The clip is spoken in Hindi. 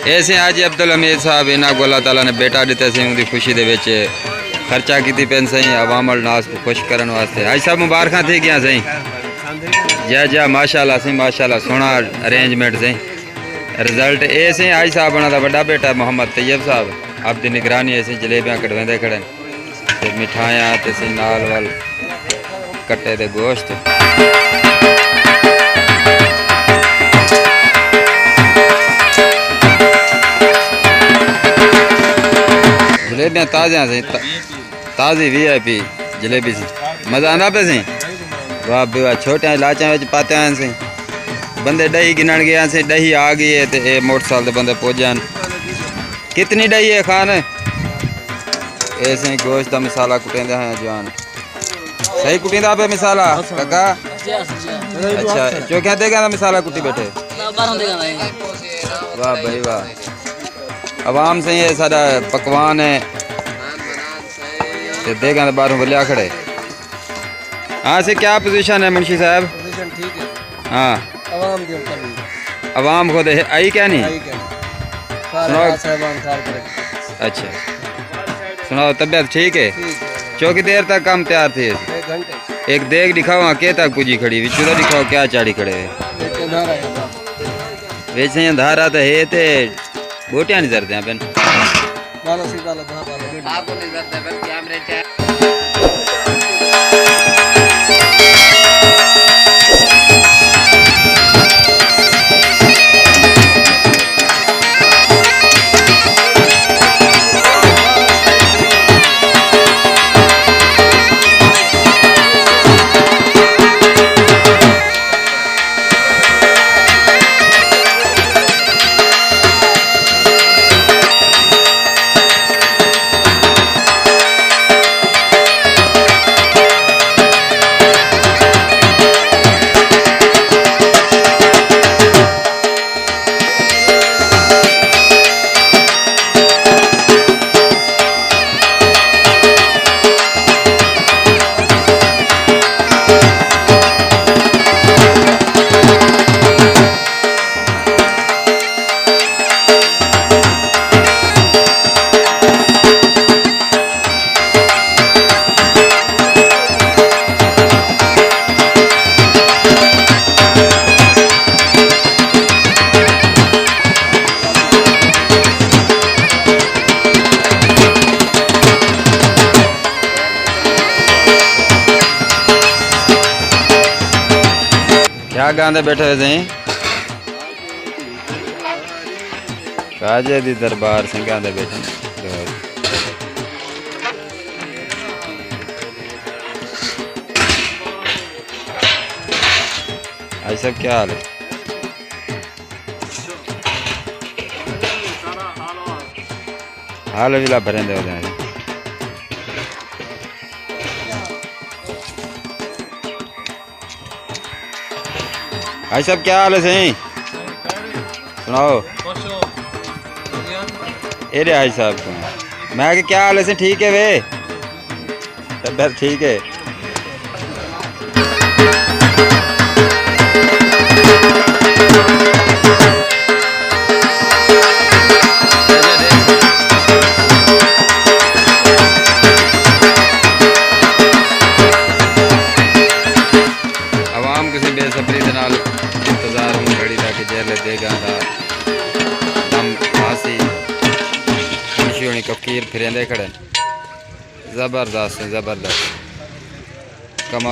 ऐसे हाजी अब्दुल हमीद साहब इन्हों को अल्लाह ताला ने बेटा दिता सी उनकी खुशी दे विच खर्चा की पेन सही अवाम नास को खुश करने वास्ते। हाजी साहब मुबारक थी गया सही जय जय माशाल्लाह सही माशाल्लाह सोना अरेंजमेंट सही रिजल्ट ये सही। हाजी साहब उन्होंने बड़ा बेटा मोहम्मद तैयब साहब आपकी निगरानी ऐसी जलेबियाँ कटवेंदे खड़े ते मिठाइयाँ ते सी नाल वाल कट्टे दे गोश्त। जलेबियाँ ताज़ियाँ सी ताज़ी VIP जलेबी सी मज़ा आंदा पे सी वाह बे वाह। छोटे लाचा पाते हैं सी बंदे दही गिनन गया सी दही आ गई है तो ये मोटरसाइकिल के बंदे पहुँच कितनी दही है खान ऐसे गोश्त का मसाला कुटेंदे हैं जवान सही कुटींदा पे मसाला काका अच्छा चौकिया देगा मसाला कुटी बैठे वाह भाई वाह। अवाम से ये सारा पकवान है तो देगा तो बाहरों बलिया खड़े। हाँ से क्या पोजीशन है मुंशी साहब? ठीक है हाँ अवाम खुद आई क्या नहीं अच्छा सुनाओ तबीयत ठीक है? चौकी देर तक काम तैयार थी एक देख दिखाओ के तक पूजी खड़ी विचुदा दिखाओ क्या चाड़ी खड़े वैसे धारा तो है ते बोटियां नहीं जरते हैं पेन क्या गांधे बैठे हुए थे राजे दी दरबार से गांधे बैठे आज सब क्या हाल है? हाल विला भरेंदे हो जाए भाई साहब क्या हाल है सही सुनाओ ए रे भाई साहब को मैं कि क्या हाल है सही ठीक है वे तबियत ठीक है अवाम किसी बेसब्री के नाल इंतजार हूँ घड़ी ताकि जेल देगा दम फांसी खुशी होनी कफकीर फिरेंदे खड़े जबरदस्त कमा